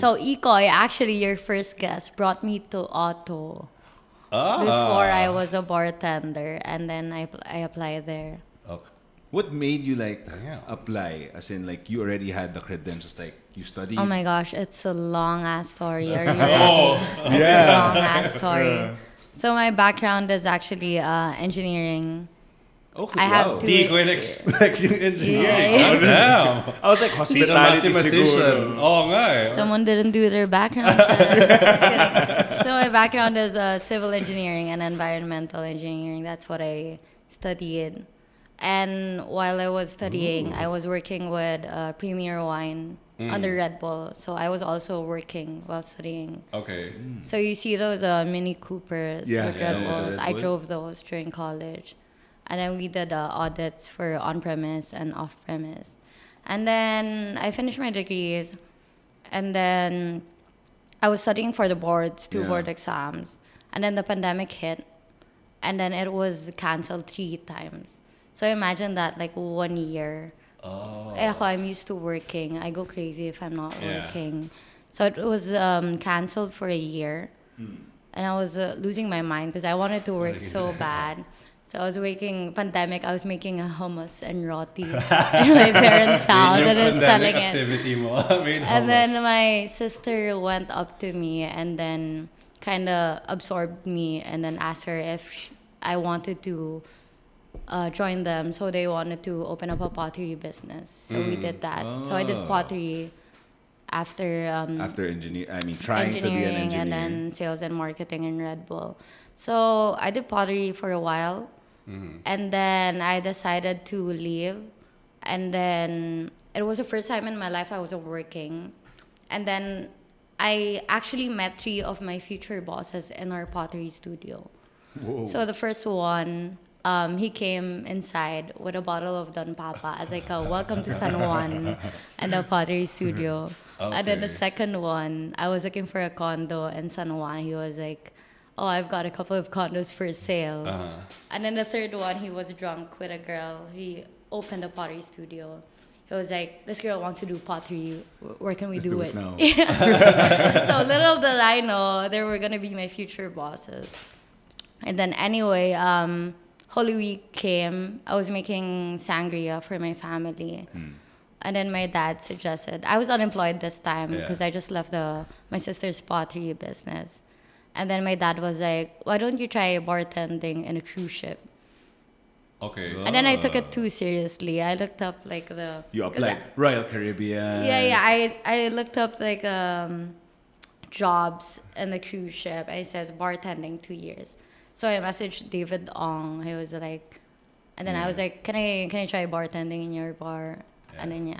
So Ikoy, actually your first guest, brought me to auto before I was a bartender, and then I applied there. Okay. What made you apply? As in, you already had the credentials, you studied. Oh my gosh, it's a long ass story. Are you ready? It's a long ass story. So my background is actually engineering. Okay, I have wow. to. Di ko in-expect yung engineering. Yeah. Oh, damn. I was like, He's a hospitality mathematician. siguro. Oo nga eh. Someone didn't do their background check. Just kidding. So my background is civil engineering and environmental engineering. That's what I studied. And while I was studying, I was working with Premier Wine under Red Bull. So I was also working while studying. Okay. So you see those Mini Coopers with Red Bulls. I drove those during college. And then we did audits for on-premise and off-premise. And then I finished my degrees. And then I was studying for the boards, two board exams. And then the pandemic hit. And then it was canceled 3 times. So imagine that, 1 year. Oh. I'm used to working. I go crazy if I'm not working. So it was canceled for a year. And I was losing my mind because I wanted to work so bad. So I was pandemic, I was making a hummus and roti in my parents' house and I was selling it. Activity mo. And then my sister went up to me and then kind of absorbed me and then asked her if I wanted to join them. So they wanted to open up a pottery business. So we did that. So I did pottery after Trying to be an engineering engineer. and then sales and marketing in Red Bull. So I did pottery for a while. And then I decided to leave. And then it was the first time in my life I wasn't working. And then I actually met 3 of my future bosses in our pottery studio. Whoa. So the first one, he came inside with a bottle of Don Papa as a welcome to San Juan and the pottery studio. Okay. And then the second one, I was looking for a condo in San Juan. He was like, oh, I've got a couple of condos for sale. And then the third one, he was drunk with a girl. He opened a pottery studio. He was like, this girl wants to do pottery. Where can we do it? Now. So little did I know they were going to be my future bosses. And then anyway, Holy Week came. I was making sangria for my family. And then my dad suggested, I was unemployed this time because I just left my sister's pottery business. And then my dad was like, why don't you try bartending in a cruise ship? Okay. And then I took it too seriously. I looked up You applied Royal Caribbean. I looked up jobs in the cruise ship. And it says bartending 2 years. So I messaged David Ong. He was like, and then I was like, can I try bartending in your bar? And then